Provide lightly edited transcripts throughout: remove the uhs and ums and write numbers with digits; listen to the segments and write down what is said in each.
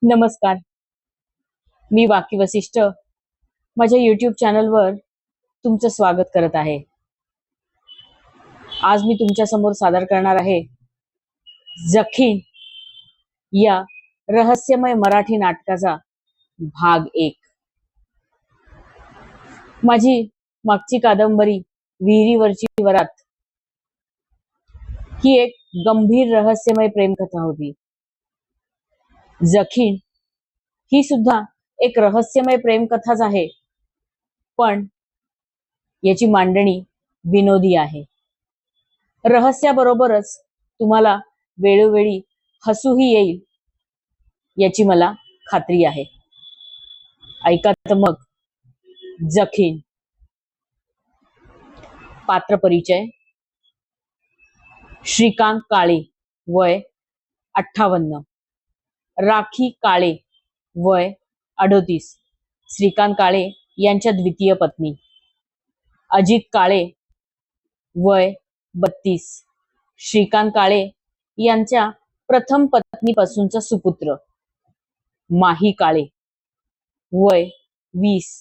नमस्कार. मी वाकी वसिष्ठ माझ्या YouTube चॅनलवर तुमचं स्वागत करत आहे. आज मी तुमच्या समोर सादर करणार आहे जखीन या रहस्यमय मराठी नाटकाचा भाग 1. माझी मागची कादंबरी विहिरीवरची वरात ही एक गंभीर रहस्यमय प्रेमकथा होती. जखीन ही सुद्धा एक रहस्यमय प्रेमकथाच आहे, पण याची मांडणी विनोदी आहे. रहस्याबरोबरच तुम्हाला वेळोवेळी हसूही येईल याची मला खात्री आहे. ऐका तर मग जखीन. पात्र परिचय. श्रीकांत काळे, वय 58. राखी काळे, वय 38. श्रीकांत काळे यांच्या द्वितीय पत्नी. अजित काळे, वय 32. श्रीकांत काळे यांच्या प्रथम पत्नीपासूनचा सुपुत्र. माही काळे, वय 20.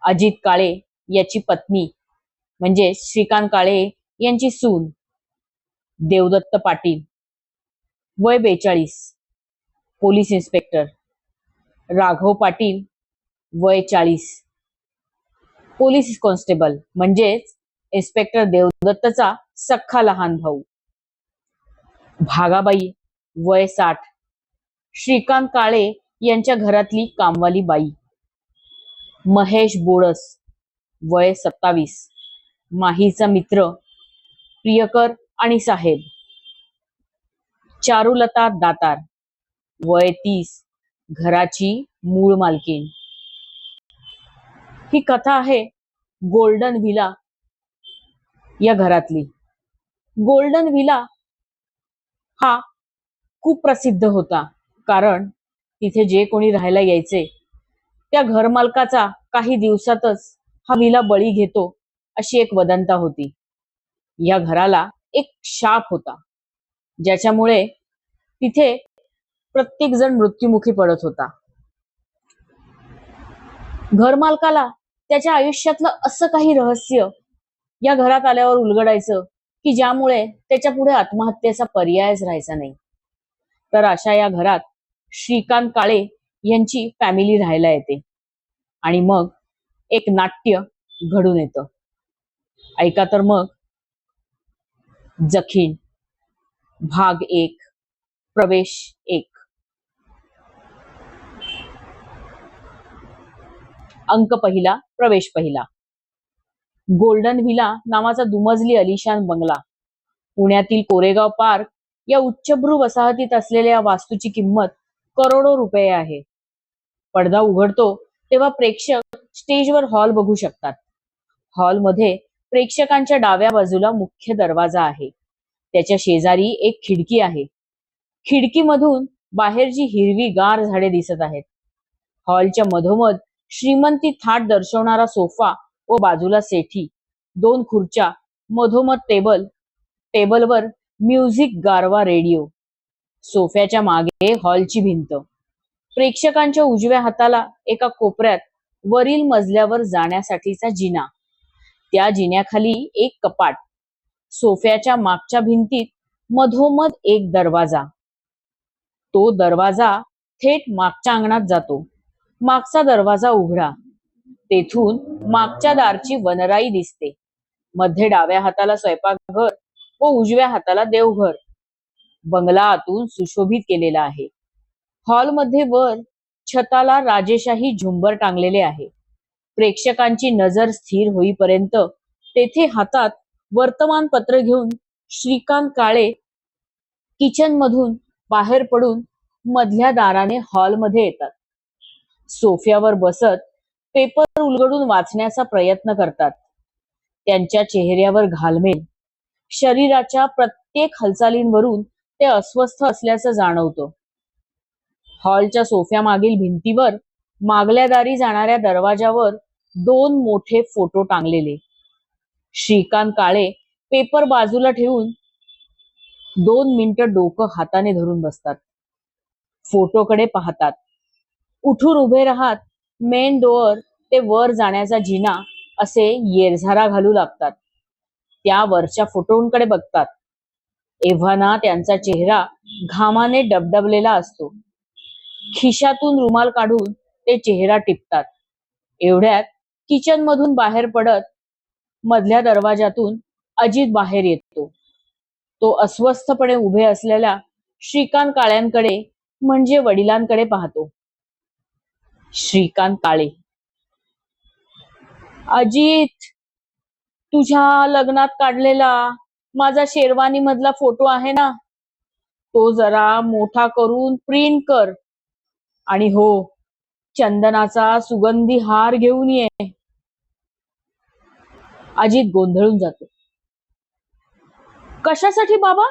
अजित काळे याची पत्नी म्हणजे श्रीकांत काळे यांची सून. देवदत्त पाटील, वय 42. Police inspector. राघव पाटील, वय 40. पोलीस कॉन्स्टेबल म्हणजेच इन्स्पेक्टर देवदत्तचा सख्खा लहान भाऊ. भागाबाई, वय 60. श्रीकांत काळे यांच्या घरातली कामवाली बाई. महेश बोळस, वय 27. माहीचा मित्र, प्रियकर आणि साहेब. चारुलता दातार, वय 30. घराची मूळ मालकीण. ही कथा आहे गोल्डन व्हिला या घरातली. गोल्डन व्हिला हा खूप प्रसिद्ध होता, कारण तिथे जे कोणी राहायला यायचे त्या घरमालकाचा काही दिवसातच हा व्हिला बळी घेतो अशी एक वदंता होती. या घराला एक शाप होता, ज्याच्यामुळे तिथे प्रत्येक जण मृत्युमुखी पडत होता. घरमालकाला त्याच्या आयुष्यातलं असं काही रहस्य या घरात आल्यावर उलगडायचं की ज्यामुळे त्याच्या पुढे आत्महत्येचा पर्यायच राहायचा नाही. तर अशा या घरात श्रीकांत काळे यांची फॅमिली राहायला येते आणि मग एक नाट्य घडून येतं. ऐका तर मग जखीन भाग 1 प्रवेश 1. अंक पहिला, प्रवेश पहिला. गोल्डन व्हिला नावाचा दुमजली अलिशान बंगला पुण्यातील कोरेगाव पार्क या उच्चभ्रू वसाहतीत असलेल्या या वास्तूची किंमत करोडो रुपये आहे. पडदा उघडतो तेव्हा प्रेक्षक स्टेजवर हॉल बघू शकतात. हॉलमध्ये प्रेक्षकांच्या डाव्या बाजूला मुख्य दरवाजा आहे. त्याच्या शेजारी एक खिडकी आहे. खिडकीमधून बाहेरची हिरवी गार झाडे दिसत आहेत. हॉलच्या मधोमध श्रीमंती थाट दर्शवणारा सोफा व बाजूला सेठी, 2 खुर्च्या, मधोमध टेबलवर म्युझिक गारवा रेडिओ. सोफ्याच्या मागे हॉलची भिंत. प्रेक्षकांच्या उजव्या हाताला एका कोपऱ्यात वरील मजल्यावर जाण्यासाठीचा जिना. त्या जिन्याखाली एक कपाट. सोफ्याच्या मागच्या भिंतीत मधोमध एक दरवाजा. तो दरवाजा थेट मागच्या अंगणात जातो. मागचा दरवाजा उघडा. तेथून मागच्या दारची वनराई दिसते. मध्ये डाव्या हाताला स्वयंपाकघर व उजव्या हाताला देवघर. बंगला आतून सुशोभित केलेला आहे. हॉलमध्ये वर छताला राजेशाही झुंबर टांगलेले आहे. प्रेक्षकांची नजर स्थिर होईपर्यंत तेथे हातात वर्तमानपत्र घेऊन श्रीकांत काळे किचन मधून बाहेर पडून मधल्या दाराने हॉलमध्ये येतात. सोफ्यावर बसत पेपर उलगडून वाचण्याचा प्रयत्न करतात. त्यांच्या चेहऱ्यावर घालमेल. शरीराच्या प्रत्येक हालचालींवरून ते अस्वस्थ असल्याचं जाणवतं. हॉलच्या सोफ्या मागील भिंतीवर मागल्या दारी जाणाऱ्या दरवाजावर 2 मोठे फोटो टांगलेले. श्रीकांत काळे पेपर बाजूला ठेवून 2 मिनिटं डोकं हाताने धरून बसतात. फोटोकडे पाहतात. उठून उभे राहत मेन डोअर ते वर जाण्याचा जिना असे येरझारा घालू लागतात. त्या वरच्या फोटोंकडे बघतात. एव्हाना त्यांचा चेहरा घामाने डबडबलेला असतो. खिशातून रुमाल काढून ते चेहरा टिपतात. एवढ्यात किचन मधून बाहेर पडत मधल्या दरवाजातून अजित बाहेर येतो. तो अस्वस्थपणे उभे असलेल्या श्रीकांत काळ्यांकडे म्हणजे वडिलांकडे पाहतो. श्रीकांत काळे, अजित, तुझ्या लग्नात काढलेला माझा शेरवानी मधला फोटो आहे ना, तो जरा मोठा करून प्रिंट कर. आणि हो, चंदनाचा सुगंधी हार घेऊन ये. अजित गोंधळून जातो. कशासाठी बाबा?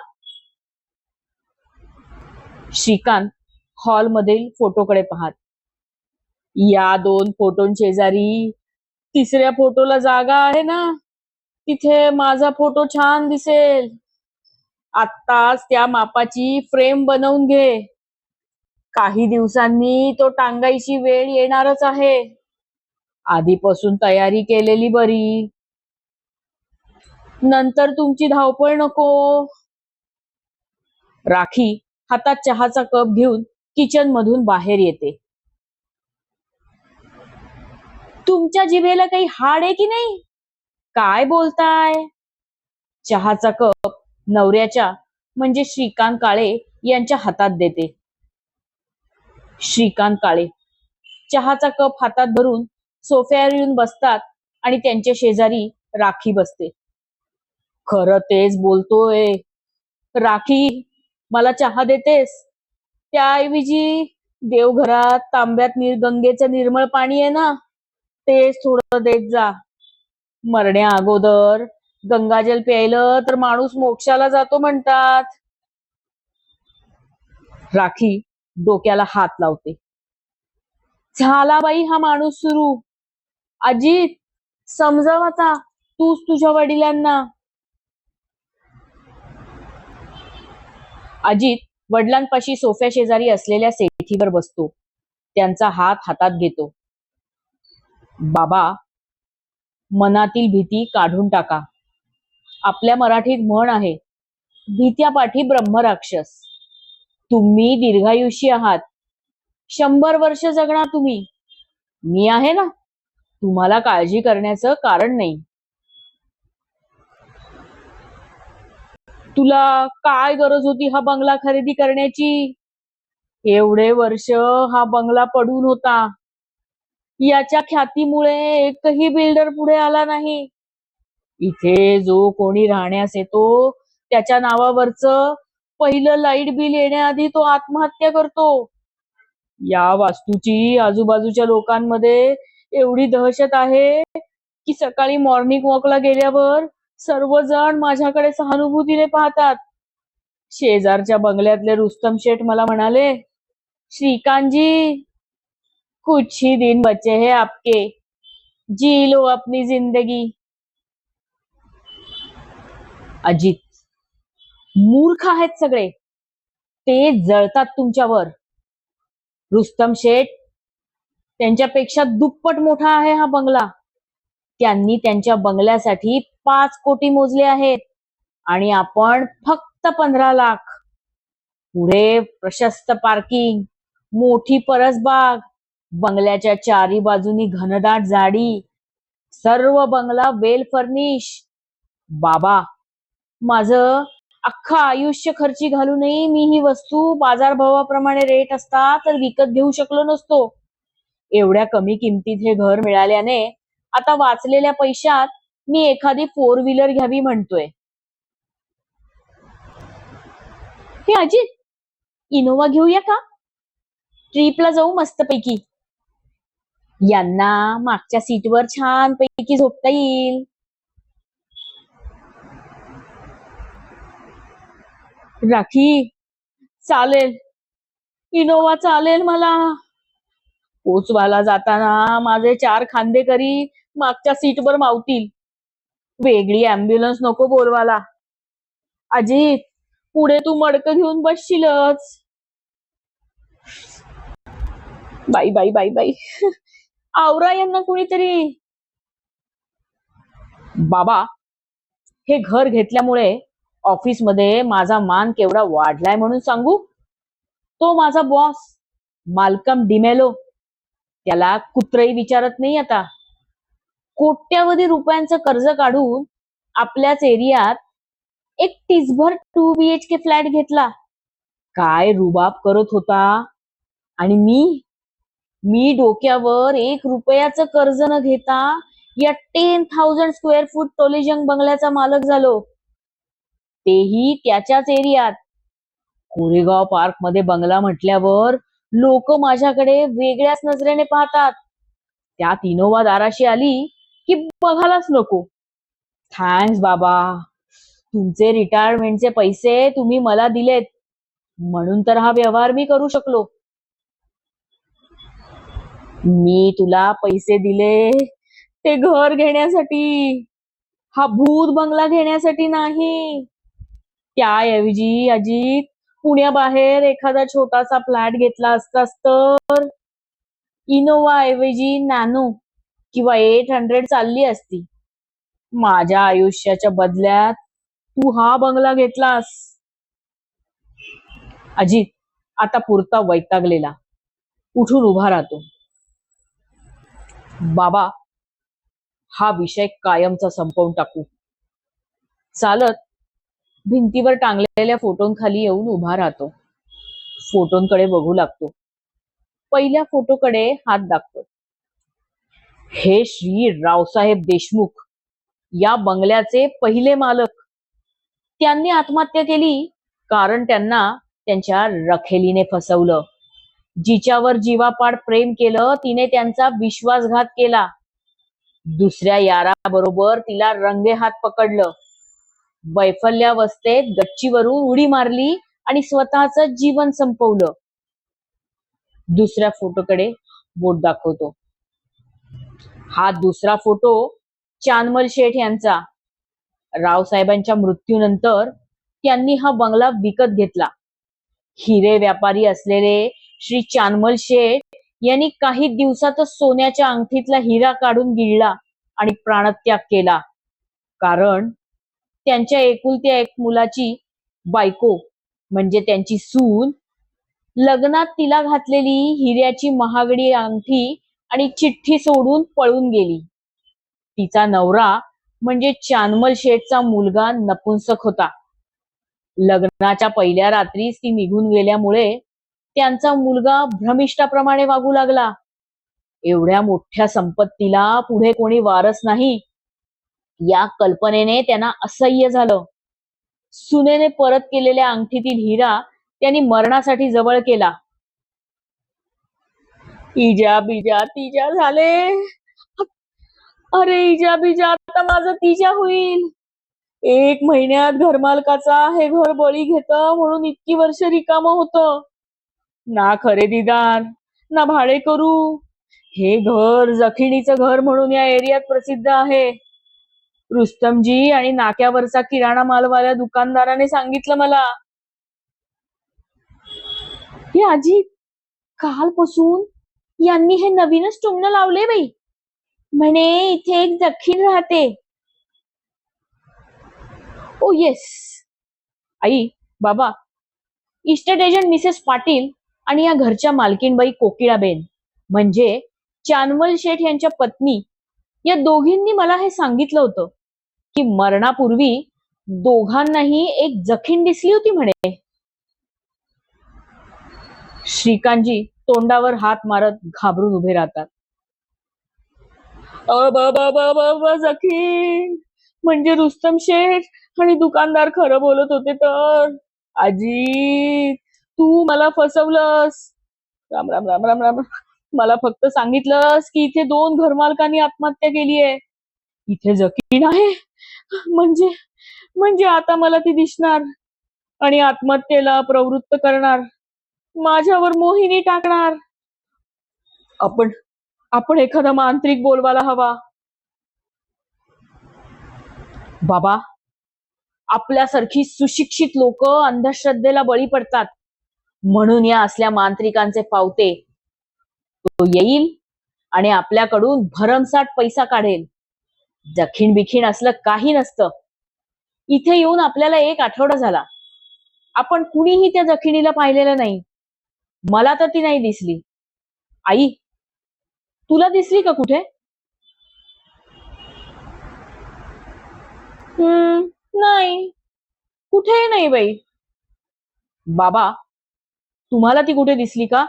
श्रीकांत हॉलमधील फोटोकडे पाहत, या 2 फोटोंशेजारी तिसऱ्या फोटोला जागा आहे ना, तिथे माझा फोटो छान दिसेल. आत्ताच त्या मापाची फ्रेम बनवून घे. काही दिवसांनी तो टांगायची वेळ येणारच आहे. आधीपासून तयारी केलेली बरी. नंतर तुमची धावपळ नको. राखी हातात चहाचा कप घेऊन किचन मधून बाहेर येते. तुमच्या जिभेला काही हाड आहे की नाही? काय बोलताय? चहाचा कप नवऱ्याच्या म्हणजे श्रीकांत काळे यांच्या हातात देते. श्रीकांत काळे चहाचा कप हातात धरून सोफ्यावर येऊन बसतात आणि त्यांच्या शेजारी राखी बसते. खरं तेच बोलतोय. राखी, मला चहा देतेस? त्याऐवजी देवघरात तांब्यात गंगेचं निर्मळ पाणी आहे ना, तेच थोडं देत जा. मरण्या अगोदर गंगाजल प्यायलं तर माणूस मोक्षाला जातो म्हणतात. राखी डोक्याला हात लावते. झाला बाई हा माणूस सुरू. अजित, समजाव आता तूच तुझ्या वडिलांना. अजित वडिलांपाशी सोफ्या शेजारी असलेल्या सेठीवर बसतो. त्यांचा हात हातात घेतो. बाबा, मनातील भीती काढून टाका. आपल्या मराठीत म्हण आहे, भीत्यापाठी ब्रह्मराक्षस. तुम्ही दीर्घायुषी आहात. 100 वर्ष जगणार तुम्ही. मी आहे ना, तुम्हाला काळजी करण्याचं कारण नाही. तुला काय गरज होती हा बंगला खरेदी करण्याची? एवढे वर्ष हा बंगला पडून होता. याच्या ख्यातीमुळे एकही बिल्डर पुढे आला नाही. इथे जो कोणी राहण्यास येतो त्याच्या नावावरच पहिलं लाईट बिल येण्याआधी तो आत्महत्या करतो. या वास्तूची आजूबाजूच्या लोकांमध्ये एवढी दहशत आहे की सकाळी मॉर्निंग वॉकला गेल्यावर सर्वजण माझ्याकडे सहानुभूतीने पाहतात. शेजारच्या बंगल्यातले रुस्तम शेठ मला म्हणाले, श्रीकांतजी, कुछ ही दिन बचे हैं आपके, जी लो अपनी जिंदगी. अजित, मूर्ख आहेत सगळे. ते जळतात तुमच्यावर. रुस्तम शेठ, त्यांच्यापेक्षा दुप्पट मोठा आहे हा बंगला. त्यांनी त्यांच्या बंगल्यासाठी 5 कोटी मोजले आहेत आणि आपण फक्त 15 लाख. पुढे प्रशस्त पार्किंग, मोठी परसबाग, बंगल्याच्या चारी बाजूनी घनदाट झाडी, सर्व बंगला वेल फर्निश. बाबा, माझं अख्खं आयुष्य खर्ची घालूनही मी ही वस्तू बाजारभावाप्रमाणे रेट असता तर विकत घेऊ शकलो नसतो. एवढ्या कमी किमतीत हे घर मिळाल्याने आता वाचलेल्या पैशात मी एखादी 4 व्हीलर घ्यावी म्हणतोय. हे अजित, इनोवा घेऊया का? ट्रिपला जाऊ मस्तपैकी. यांना मागच्या सीटवर छान पैकी झोपता येईल. राखी, चालेल, इनोवा चालेल मला. पोचवायला जाताना माझे 4 खांदेकरी मागच्या सीटवर मावतील. वेगळी अँब्युलन्स नको बोलवायला. अजित, पुढे तू मडकं घेऊन बसशीलच. बाई बाई बाई बाई, आवरा यांना कुणीतरी. बाबा, हे घर घेतल्यामुळे ऑफिसमध्ये माझा मान केवढा वाढलाय म्हणून सांगू. तो माझा बॉस माल्कम डिमेलो, त्याला कुत्रही विचारत नाही आता. कोट्यावधी रुपयांचं कर्ज काढून आपल्याच एरियात एक टीसभर 2 BHK फ्लॅट घेतला. काय रुबाब करत होता. आणि मी डोक्यावर 1 रुपयाचं कर्ज न घेता या 10,000 स्क्वेअर फूट टोलेजंग बंगल्याचा मालक झालो, तेही त्याच्याच एरियात. कोरेगाव पार्क मध्ये बंगला म्हटल्यावर लोक माझ्याकडे वेगळ्याच नजरेने पाहतात. त्यात इनोवा दाराशी आली की बघायलाच नको. थँक्स बाबा, तुमचे रिटायरमेंटचे पैसे तुम्ही मला दिलेत म्हणून तर हा व्यवहार मी करू शकलो. मी तुला पैसे दिले ते घर घेण्यासाठी, हा भूत बंगला घेण्यासाठी नाही. त्याऐवजी अजित, पुण्याबाहेर एखादा छोटासा फ्लॅट घेतला असतास तर इनोवा ऐवजी नॅनो किंवा 800 चालली असती. माझ्या आयुष्याच्या बदल्यात तू हा बंगला घेतलास. अजित आता पुरता वैतागलेला उठून उभा राहतो. बाबा, हा विषय कायमचा संपवून टाकू. चालत भिंतीवर टांगलेल्या फोटोंखाली येऊन उभा राहतो. फोटोंकडे बघू लागतो. पहिल्या फोटोकडे हात दाखतो. हे श्री रावसाहेब देशमुख, या बंगल्याचे पहिले मालक. त्यांनी आत्महत्या केली कारण त्यांना त्यांच्या रखेलीने फसवलं. जिच्यावर जीवापाड प्रेम केलं तिने त्यांचा विश्वासघात केला. दुसऱ्या याराबरोबर तिला रंगेहात पकडलं. वैफल्यावस्थेत गच्चीवरून उडी मारली आणि स्वतःच जीवन संपवलं. दुसऱ्या फोटोकडे बोट दाखवतो. हा दुसरा फोटो चानमल शेठ यांचा. रावसाहेबांच्या मृत्यूनंतर त्यांनी हा बंगला विकत घेतला. हिरे व्यापारी असलेले श्री चानमल शेठ यांनी काही दिवसातच सोन्याच्या अंगठीतला हिरा काढून गिळला आणि प्राणत्याग केला. कारण त्यांच्या एकुलत्या एक मुलाची बायको म्हणजे त्यांची सून लग्नात तिला घातलेली हिऱ्याची महागडी अंगठी आणि चिठ्ठी सोडून पळून गेली. तिचा नवरा म्हणजे चानमल शेठचा मुलगा नपुंसक होता. लग्नाच्या पहिल्या रात्रीच ती निघून गेल्यामुळे त्यांचा मुलगा भ्रमिष्ठाप्रमाणे वागू लागला. एवढ्या मोठ्या संपत्तीला पुढे कोणी वारस नाही या कल्पनेने त्यांना असह्य झालं. सुनेने परत केलेल्या अंगठीतील हिरा त्यांनी मरणासाठी जवळ केला. इजा बिजा तिजा झाले. अरे इजा बिजा आता माझं तिजा होईल. 1 महिन्यात घरमालकाचा हे घर बळी घेत म्हणून इतकी वर्ष रिकामं होतं. ना खरेदीदार ना भाडे करू. हे घर जखिणीचं घर म्हणून या एरियात प्रसिद्ध आहे. रुस्तमजी आणि नाक्यावरचा किराणा मालवाल्या दुकानदाराने सांगितलं मला. हे आजी, कालपासून यांनी हे नवीनच टुमणं लावले बाई. म्हणे इथे एक जखीण राहते. ओ येस. आई, बाबा, इस्टेट एजंट मिसेस पाटील आणि या घरच्या मालकीणबाई कोकिळाबेन म्हणजे चानमल शेठ यांच्या पत्नी, या दोघींनी मला हे सांगितलं होतं की मरणापूर्वी दोघांनाही एक जखीण दिसली होती म्हणे. श्रीकांतजी तोंडावर हात मारत घाबरून उभे राहतात. जखीण म्हणजे रुस्तम शेठ आणि दुकानदार खरं बोलत होते तर. आजी, तू मला फसवलंस. राम राम राम राम राम. मला फक्त सांगितलंस की इथे 2 घरमालकांनी आत्महत्या केली आहे. इथे जखीण आहे म्हणजे म्हणजे आता मला ती दिसणार आणि आत्महत्येला प्रवृत्त करणार, माझ्यावर मोहिनी टाकणार. आपण एखादा मांत्रिक बोलवायला हवा. बाबा, आपल्यासारखी सुशिक्षित लोक अंधश्रद्धेला बळी पडतात म्हणून या असल्या मांत्रिकांचे पावते. तो येईल आणि आपल्याकडून भरमसाठ पैसा काढेल. जखीण बिखीण असलं काही नसतं. इथे येऊन आपल्याला 1 आठवडा झाला. आपण कुणीही त्या जखिणीला पाहिलेलं नाही. मला तर ती नाही दिसली. आई, तुला दिसली का कुठे? नाही, कुठेही नाही बाई. बाबा, तुम्हाला ती कुठे दिसली का?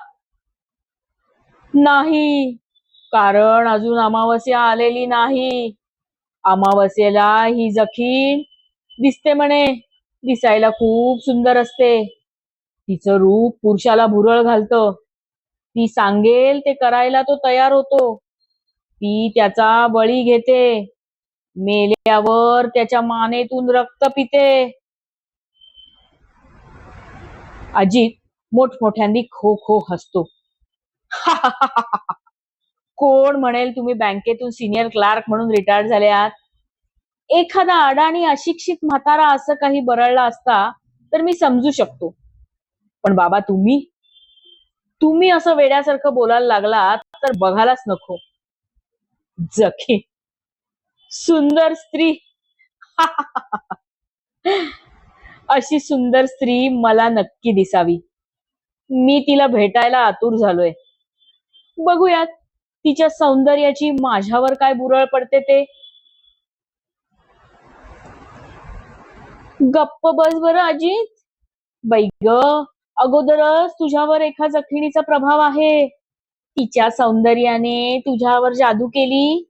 नाही, कारण अजून अमावस्या आलेली नाही. अमावस्येला ही जखीण दिसते म्हणे. दिसायला खूप सुंदर असते. तिचं रूप पुरुषाला भुरळ घालतं. ती सांगेल ते करायला तो तयार होतो. ती त्याचा बळी घेते. मेल्यावर त्याच्या मानेतून रक्त पिते. अजित मोठमोठ्यांनी खो खो हसतो. कोण म्हणेल तुम्ही बँकेतून सिनियर क्लार्क म्हणून रिटायर्ड झाले आहात? एखादा अडाणी अशिक्षित म्हातारा असं काही बरळला असता तर मी समजू शकतो. पण बाबा, तुम्ही तुम्ही असं वेड्यासारखं बोलायला लागलात तर बघायलाच नको. जखी सुंदर स्त्री. अशी सुंदर स्त्री मला नक्की दिसावी. मी तिला भेटायला आतुर झालोय. बघूयात तिच्या सौंदर्याची माझ्यावर काय बुरळ पडते ते. गप्प बस बरं अजित. बाई ग, अगोदरच तुझ्यावर एका जखिणीचा प्रभाव आहे. तिच्या सौंदर्याने तुझ्यावर जादू केली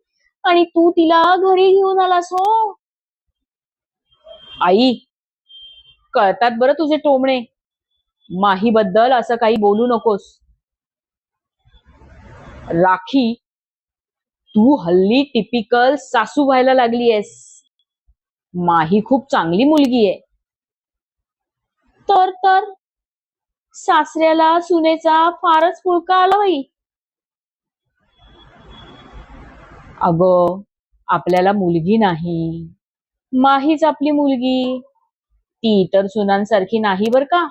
आणि तू तिला घरी घेऊन आलास हो. आई, कळतात बरं तुझे टोमणे. माही बद्दल असं काही बोलू नकोस. राखी, तू हल्ली टिपिकल सासू व्हायला लागलीयस. माही खूप चांगली मुलगी आहे. तर सासऱ्याला सुनेचा फारच पुळका आला बाई. अगं, आपल्याला मुलगी नाही, माहीच आपली मुलगी. ती इतर सुनांसारखी नाही बर का.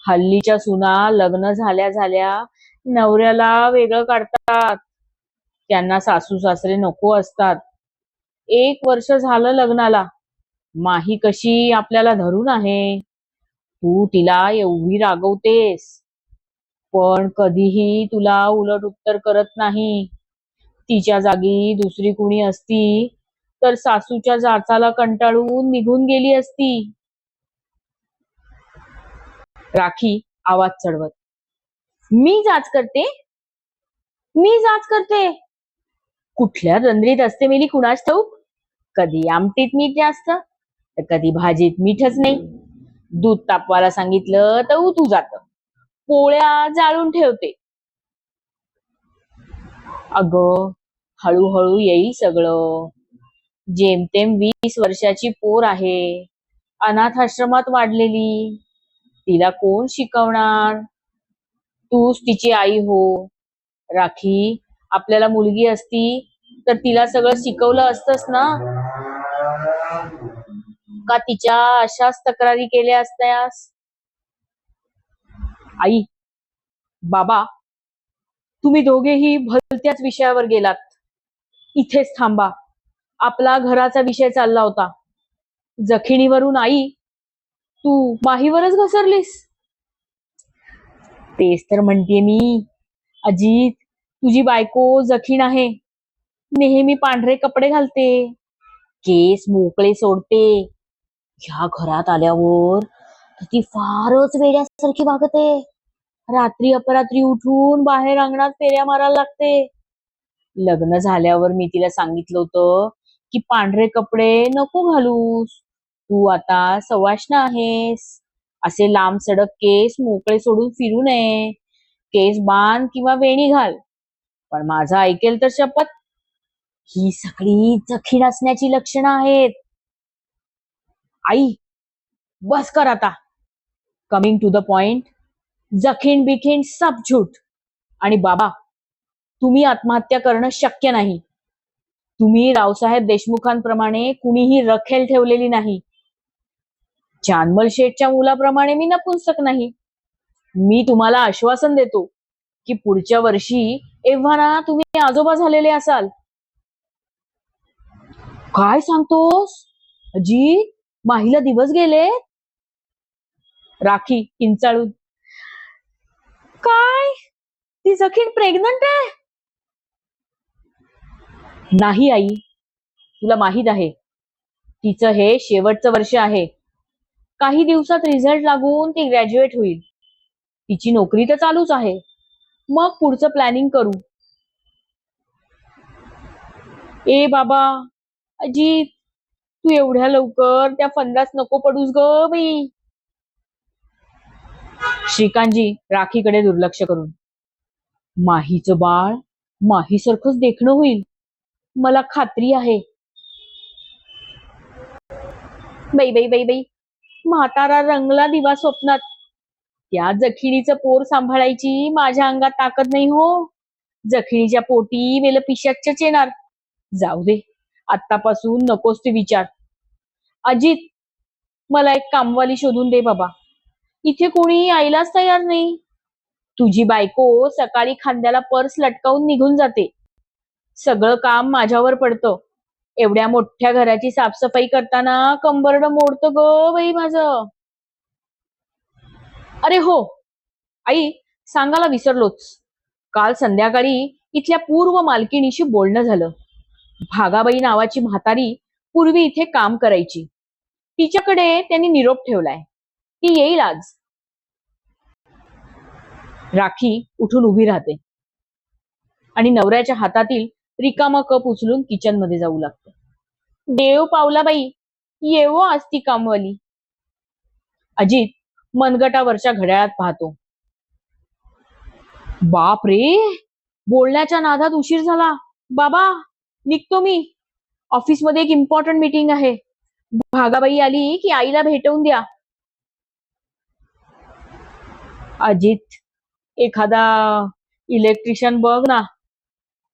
हल्लीच्या सुना लग्न झाल्या झाल्या नवऱ्याला वेगळं काढतात. त्यांना सासू सासरे नको असतात. 1 वर्ष झालं लग्नाला. माही कशी आपल्याला धरून आहे. तू तिला एवढी रागवतेस, पण कधीही तुला उलट उत्तर करत नाही. तिच्या जागी दुसरी कुणी असती तर सासूच्या जाचाला कंटाळून निघून गेली असती. राखी आवाज चढवत, मी जाच करते? मी जाच करते? कुठल्या रंध्रीत असते मेली कुणास ठाऊक. कधी आमटीत मीठ जास्त तर कधी भाजीत मीठच नाही. दूध तापवायला सांगितलं तर उतू जात. पोळ्या जाळून ठेवते. अगं, हळूहळू येईल सगळं. जेमतेम 20 वर्षाची पोर आहे. अनाथ आश्रमात वाढलेली. तिला कोण शिकवणार? तूच तिची आई हो. राखी, आपल्याला मुलगी असती तर तिला सगळं शिकवलं असतंस ना. का तिच्या अशाच तक्रारी केल्या असत्यास? आई, बाबा, तुम्ही दोघेही भलत्याच विषयावर गेलात. इथेच थांबा. आपला घराचा विषय चालला होता. जखिणीवरून आई तू माहीवरच घसरलीस. तेच तर म्हणतेय मी. अजित, तुझी बायको जखीण आहे. नेहमी पांढरे कपडे घालते. केस मोकळे सोडते. ह्या घरात आल्यावर ती फारच वेड्यासारखी वागते. रात्री अपरात्री उठून बाहेर अंगणात फेऱ्या मारायला लागते. लग्न झाल्यावर मी तिला सांगितलं होतं की पांढरे कपडे नको घालूस. तू आता सवाष्ण आहेस. असे लांब सडक केस मोकळे सोडून फिरू नये. केस बांध किंवा वेणी घाल. पण माझं ऐकेल तर शपथ. ही सगळी जखीण असण्याची लक्षणं आहेत. आई, बस कर आता. Coming to the point. जखीण बिखीण सब झूठ. आणि बाबा, तुम्ही आत्महत्या करणं शक्य नाही. तुम्ही रावसाहेब देशमुखांप्रमाणे कुणीही रखेल ठेवलेली नाही. चांदमल शेठच्या मुलाप्रमाणे मी नपुंसक नाही. मी तुम्हाला आश्वासन देतो की पुढच्या वर्षी एव्हा ना तुम्ही आजोबा झालेले असाल. काय सांगतोस अजी? माहीला दिवस गेले? राखी किंचाळून. काय? ती जखीन प्रेग्नंट आहे? नाही आई, तुला माहित आहे तिचं हे शेवटचं वर्ष आहे. काही दिवसात रिझल्ट लागून ती ग्रॅज्युएट होईल. तिची नोकरी तर चालूच आहे. मग पुढचं प्लॅनिंग करू. ए बाबा, अजी तू एवढ्या लवकर त्या फंदात नको पडूस ग बाई. श्रीकांतजी राखीकडे दुर्लक्ष करून. माहीचं बाळ माहीसारखंच देखणं होईल, मला खात्री आहे. बाई बाई बाई बाई, म्हातारा रंगला दिवा स्वप्नात. त्या जखिणीचं पोर सांभाळायची माझ्या अंगात ताकद नाही हो. जखिणीच्या पोटी वेल पिशाचच येणार. जाऊ दे, आत्तापासून नकोस ते विचार. अजित, मला एक कामवाली शोधून दे बाबा. इथे कोणी यायलाच तयार नाही. तुझी बायको सकाळी खांद्याला पर्स लटकावून निघून जाते. सगळं काम माझ्यावर पडतं. एवढ्या मोठ्या घराची साफसफाई करताना कंबरड मोडतं ग बाई माझं. अरे हो आई, सांगायला विसरलोच. काल संध्याकाळी इथल्या पूर्व मालकिणीशी बोलणं झालं. भागाबाई नावाची म्हातारी पूर्वी इथे काम करायची. तिच्याकडे त्यांनी निरोप ठेवलाय. ती येईल आज. राखी उठून उभी राहते आणि नवऱ्याच्या हातातील रिकामा कप उचलून किचन मध्ये जाऊ लागते. देव पावला बाई, येवो आज ती कामवाली. अजित मनगटावरच्या घड्याळात पाहतो. बाप रे, बोलण्याच्या नादात उशीर झाला. बाबा निघतो मी. ऑफिसमध्ये एक इम्पॉर्टंट मीटिंग आहे. भागाबाई आली की आईला भेटवून द्या. अजित, एखादा इलेक्ट्रिशियन बघ ना.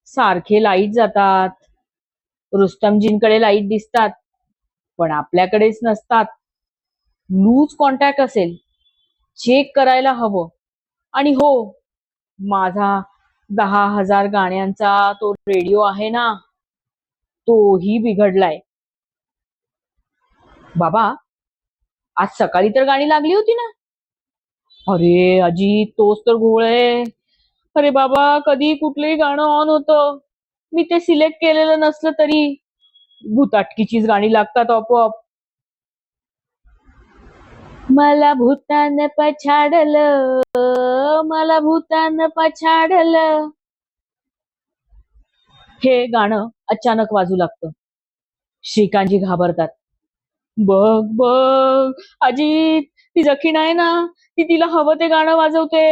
सारखे लाईट जातात. रुस्तमजींकडे लाईट दिसतात, पण आपल्याकडेच नसतात. लूज कॉन्टॅक्ट असेल, चेक करायला हवं. आणि हो, माझा 10,000 गाण्यांचा तो रेडिओ आहे ना, तोही बिघडलाय. बाबा, आज सकाळी तर गाणी लागली होती ना? अरे अजित, तोच तर घोळ आहे. अरे बाबा, कधी कुठलंही गाणं ऑन होतं. मी ते सिलेक्ट केलेलं नसलं तरी भूताटकीचीच गाणी लागतात आपोआप. मला भूतान पछाडलं, मला भूतान पछाडलं, हे गाणं अचानक वाजू लागतं. श्रीकांतजी घाबरतात. बघ बघ अजित, ती जखीण आहे ना, ती तिला हवं ते गाणं वाजवते.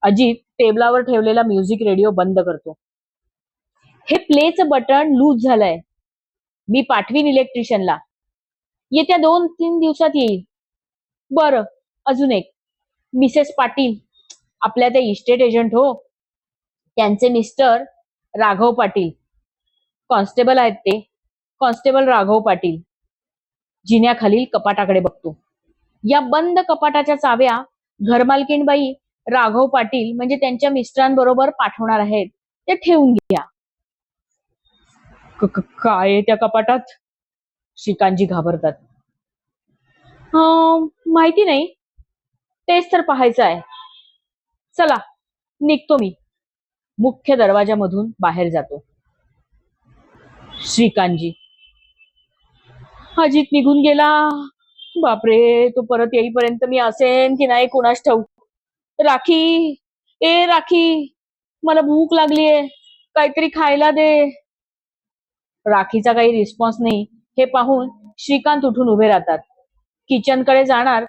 अजित टेबलावर ठेवलेला म्युझिक रेडिओ बंद करतो. हे प्लेचं बटन लूज झालंय. मी पाठवीन इलेक्ट्रिशियनला. येत्या 2-3 दिवसात येईल. बरं, अजून एक. मिसेस पाटील, आपल्या त्या इस्टेट एजंट हो, त्यांचे मिस्टर राघव पाटील, कॉन्स्टेबल आहेत ते. कॉन्स्टेबल राघव पाटील. जिन्याखालील कपाटाकडे बघतो. या बंद कपाटाच्या चाव्या घरमालकीणबाई राघव पाटील म्हणजे त्यांच्या मिस्टरांबरोबर पाठवणार आहेत. ते ठेवून घ्या. काय आहे त्या कपाटात? श्रीकांतजी घाबरतात. माहिती नाही, तेच तर पाहायचं आहे. चला निघतो मी. मुख्य दरवाजामधून बाहेर जातो. श्रीकांतजी. अजित निघून गेला. बापरे, तो परत येईपर्यंत मी असेन की नाही कुणास ठाऊक. राखी, ए राखी, मला भूक लागलीये, काहीतरी खायला दे. राखीचा काही रिस्पॉन्स नाही हे पाहून श्रीकांत उठून उभे राहतात. किचनकडे जाणार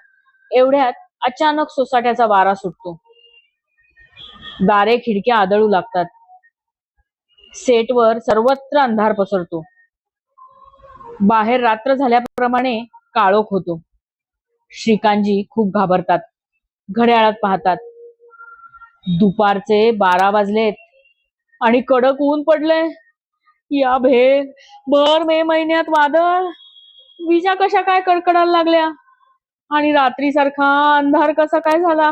एवढ्यात अचानक सोसाट्याचा वारा सुटतो. दारे खिडक्या आदळू लागतात. सेटवर सर्वत्र अंधार पसरतो. बाहेर रात्र झाल्याप्रमाणे काळोख होतो. श्रीकांतजी खूप घाबरतात. घड्याळात पाहतात. दुपारचे 12 वाजलेत आणि कडक ऊन पडले. या भर मे महिन्यात वादळ, विजा कशा काय कडकडायला लागल्या आणि रात्री सारखा अंधार कसा काय झाला.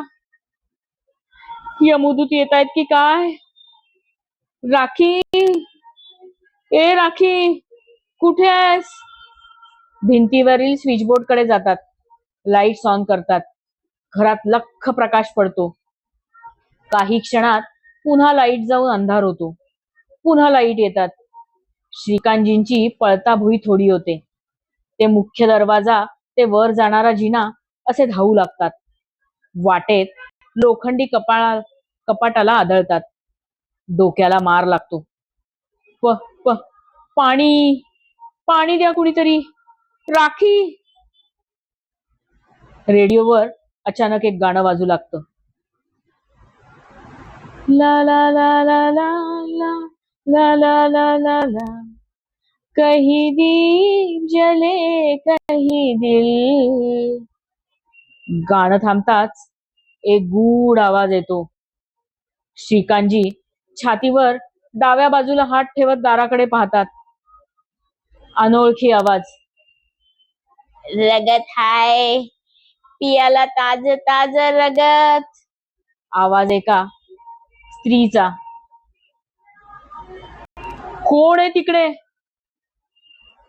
यमदूत येत आहेत की काय? राखी, ए राखी, कुठे आहेस? भिंतीवरील स्विचबोर्ड कडे जातात. लाईट्स ऑन करतात. घरात लख्ख प्रकाश पडतो. काही क्षणात पुन्हा लाईट जाऊन अंधार होतो. पुन्हा लाईट येतात. श्रीकांतजींची पळता भुई थोडी होते. ते मुख्य दरवाजा, ते वर जाणारा जिना असे धावू लागतात. वाटेत लोखंडी कपाटाला आदळतात. डोक्याला मार लागतो. प प पाणी, पाणी द्या कुणीतरी. राखी. रेडिओवर अचानक एक गाणं वाजू लागतं. ला ला ला ला ला ला ला ला ला ला ला, कहीं दीप जले कहीं दिल. गाणं थांबताच एक गूढ आवाज येतो. श्रीकांतजी छातीवर डाव्या बाजूला हात ठेवत दाराकडे पाहतात. अनोळखी आवाज. रगत हाय, पियाला ताज ताज रगत. आवाज एका स्त्रीचा. कोण आहे तिकडे?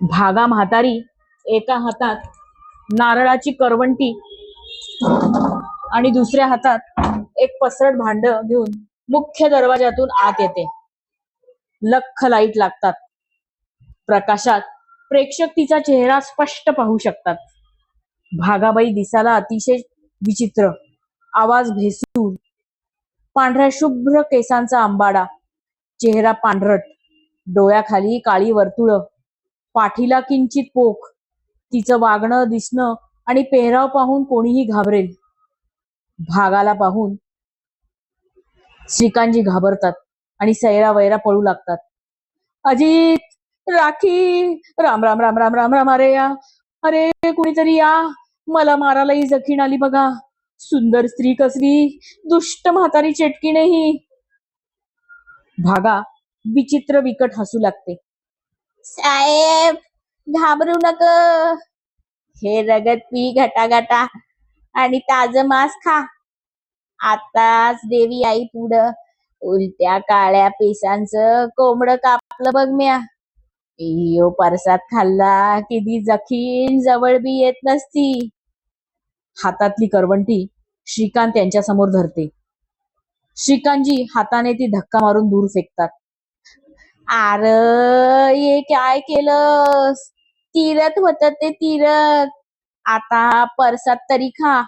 भागा म्हातारी एका हातात नारळाची करवंटी आणि दुसऱ्या हातात एक पसरट भांड घेऊन मुख्य दरवाजातून आत येते. लख्ख लाईट लागतात. प्रकाशात प्रेक्षक तिचा चेहरा स्पष्ट पाहू शकतात. भागाबाई दिसायला अतिशय विचित्र. आवाज भेसूर. पांढऱ्या शुभ्र केसांचा आंबाडा. चेहरा पांढरट. डोळ्याखाली काळी वर्तुळ. पाठीला किंचित पोख. तिचं वागणं, दिसणं आणि पेहराव पाहून कोणीही घाबरेल. भागाला पाहून श्रीकांतजी घाबरतात आणि सैरावैरा पळू लागतात. अजित, राखी, राम राम राम राम राम राम, अरे या, अरे कुणीतरी या, मला मारायलाही जखीण आली बघा. सुंदर स्त्री कसली, दुष्ट म्हातारी चेटकीने ही. भागा विचित्र विकट हसू लागते. साहेब, घाबरू नक. हे रगत पी घटाघटा आणि ताज मांस खा. आताच देवी आई पुढं उलट्या काळ्या पेसांचं कोंबड कापलं बघ म्या. यो परसात खाल्ला किती जखीन जवळ बी येत नसती. हातातली करवंटी श्रीकांत यांच्या समोर धरते. श्रीकांतजी हाताने ती धक्का मारून दूर फेकतात. आर, ये काय केलंस? तीरथ होत ते तीरथ. आता परसात तरी खा.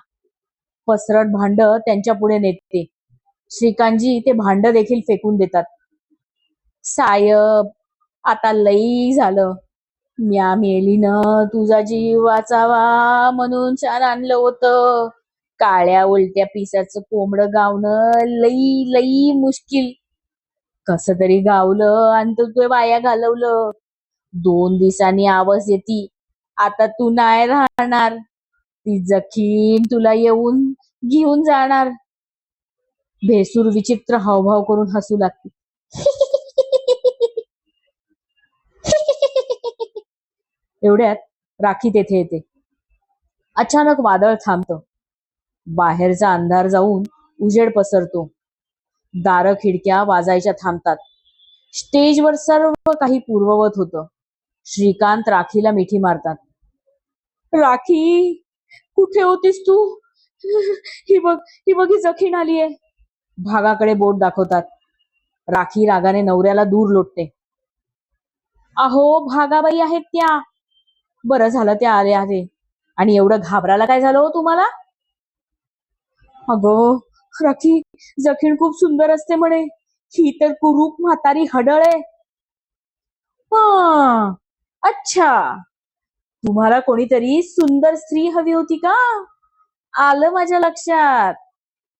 पसरट भांड त्यांच्या पुढे नेते. श्रीकांतजी ते भांड देखील फेकून देतात. साहेब, आता लई झालं. म्या मेलीनं तुझा जीव वाचावा म्हणून छान आणलं होतं. काळ्या उलट्या पिसाचं कोंबड गावणं लई लई मुश्किल. कस तरी गावलं आणि तू वाया घालवलं. 2 दिवसांनी आवाज येती. आता तू नाही राहणार. ती जखीन तुला येऊन घेऊन जाणार. भेसूर विचित्र हावभाव करून हसू लागते. एवढ्यात राखी तेथे येते. अचानक वादळ थांबतं. बाहेरचा अंधार जाऊन उजेड पसरतो. दार खिडक्या वाजायच्या थांबतात. स्टेजवर सर्व काही पूर्ववत होतं. श्रीकांत राखीला मिठी मारतात. राखी, कुठे होतीस तू? ही बघ, ही बघ, ही जखीण आलीये. भागाकडे बोट दाखवतात. राखी रागाने नवऱ्याला दूर लोटते. अहो, भागाबाई आहेत त्या. बरं झालं त्या आल्या आहे. आणि एवढं घाबरायला काय झालं हो तुम्हाला? अगं राखी, जखीण खूप सुंदर असते म्हणे. ही तर कुरूप म्हातारी हडळ आहे. हा, अच्छा, तुम्हाला कोणीतरी सुंदर स्त्री हवी होती का? आलं माझ्या लक्षात.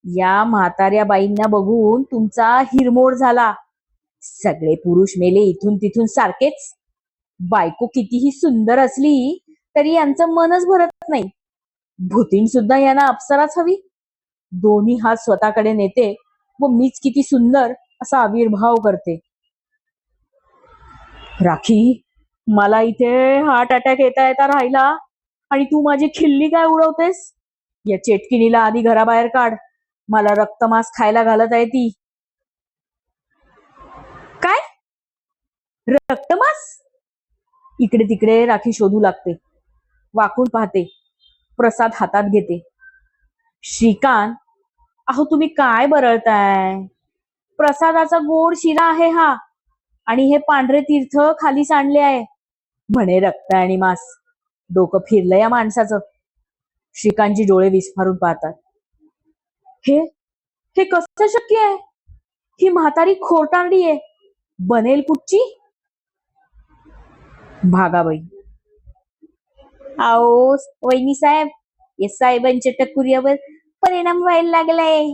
या म्हाताऱ्या बाईंना बघून तुमचा हिरमोड झाला. सगळे पुरुष मेले इथून तिथून सारखेच. बायको कितीही सुंदर असली तरी यांचं मनच भरत नाही. भूतीन सुद्धा यांना अप्सराच हवी. दोन्ही हात स्वतःकडे नेते व मीच किती सुंदर असा आविर्भाव करते. राखी, मला इथे हार्ट अटॅक येता येता राहिला आणि तू माझी खिल्ली काय उडवतेस? या चेटकिनीला आधी घराबाहेर काढ. मला रक्तमांस खायला घालत आहे ती. काय? रक्तमांस? इकडे तिकडे राखी शोधू लागते, वाकून पाहते, प्रसाद हातात घेते. श्रीकांत, अहो तुम्ही काय बरळताय? प्रसादाचा गोड शिरा आहे हा, आणि हे पांढरे तीर्थ खाली सांडले आहे. म्हणे रक्त आणि मांस. डोकं फिरलं या माणसाचं. श्रीकांतची डोळे विस्फारून पाहतात. हे हे कसं शक्य आहे? ही म्हातारी खोटारडी आहे. बनेल कुठची? भागाबाई, आओ वहिनी साहेब, या साहेबांच्या टकुऱ्यावर परिणाम व्हायला लागलाय.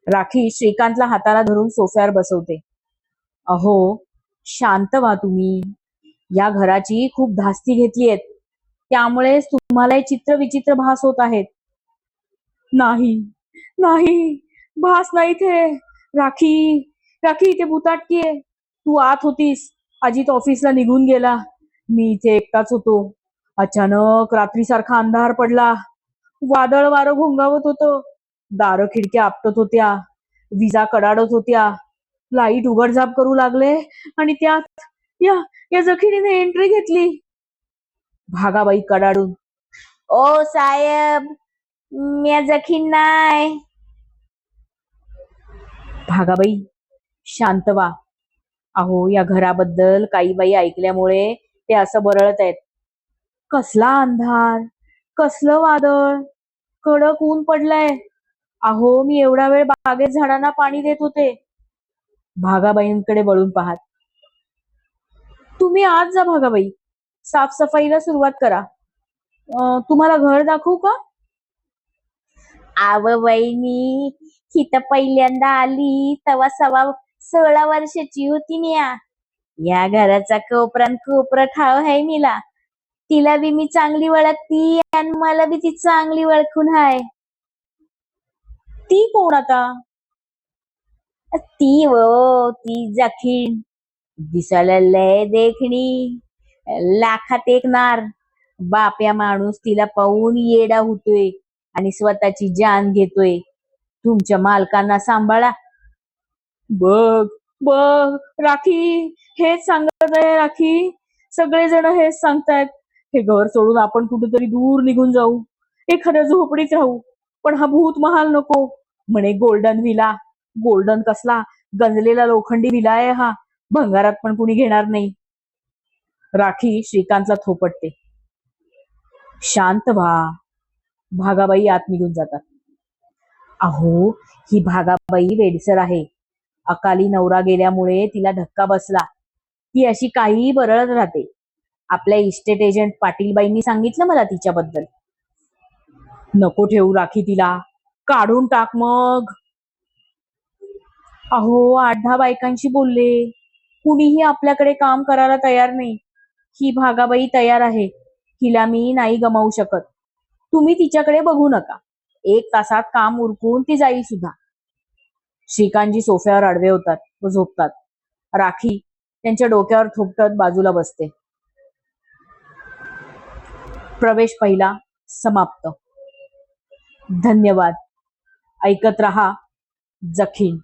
राखी श्रीकांतला हाताला धरून सोफ्यावर बसवते. अहो शांत व्हा तुम्ही. या घराची खूप धास्ती घेतली आहेत, त्यामुळेच तुम्हाला हे चित्र विचित्र भास होत आहेत. नाही नाही, भास नाही थे. राखी, राखी इथे भूताटकी आहे. तू आत होतीस, अजित ऑफिसला निघून गेला, मी इथे एकटाच होतो. अचानक रात्रीसारखा अंधार पडला. वादळ वारं घोंगावत होतं. दारं खिडक्या आपटत होत्या, विजा कडाडत होत्या, लाईट उघडझाप करू लागले, आणि त्यात या या जखीने एंट्री घेतली. भागाबाई कडाडून, ओ साहेब, म्या जखीन नाय. भागाबाई, शांत व्हा. अहो या घराबद्दल काही बाई ऐकल्यामुळे ते असं बरळत आहेत. कसला अंधार, कसलं वादळ, कडक ऊन पडलंय. अहो मी एवढा वेळ बागेत झाडांना पाणी देत होते. भागाबाईंकडे वळून पाहत, तुम्ही आज जा भागाबाई, साफसफाईला सुरुवात करा. तुम्हाला घर दाखवू का? आव वहिनी, ही तर पहिल्यांदा आली तेव्हा 16 वर्षाची होती म्या. या घराचा कोपरान कोपरा ठाव आहे मिला. तिला बी मी चांगली ओळखती, आणि मला बी ती चांगली ओळखून हाय. ती कोण आता? ती वो, ती जखीण. दिसायला लय देखणी, लाखात एक नार. बाप्या माणूस तिला पाहून येडा होतोय आणि स्वतःची जान घेतोय. तुमच्या मालकांना सांभाळा. बघ बघ राखी, हेच सांगत आहे राखी. सगळेजण हेच सांगतायत. हे घर सोडून आपण कुठेतरी दूर निघून जाऊ, एखाद्या झोपडीत राहू. पण हा भूत महाल नको. म्हणे गोल्डन विला. गोल्डन कसला, गंजलेला लोखंडी विला आहे हा. भंगारात पण कुणी घेणार नाही. राखी श्रीकांतला थोपटते. शांत व्हा. भागाबाई आत निघून जातात. अहो ही भागाबाई वेडसर आहे. अकाली नवरा गेल्यामुळे तिला धक्का बसला. ती अशी काहीही बरळत राहते. आपल्या इस्टेट एजंट पाटीलबाईंनी सांगितलं मला तिच्याबद्दल. नको ठेवू राखी तिला, काढून टाक मग. अहो 8-10 बायकांशी बोलले, कुणीही आपल्याकडे काम करायला तयार नाही. ही भागाबाई तयार आहे. हिला मी नाही गमावू शकत. तुम्ही तिच्याकडे बघू नका. 1 तासात काम उरकून ती जाईल सुद्धा. श्रीकांतजी सोफ्यावर आडवे होतात व झोपतात. राखी त्यांच्या डोक्यावर थोपटत बाजूला बसते. प्रवेश पहिला समाप्त. धन्यवाद. ऐकत रहा जखीन.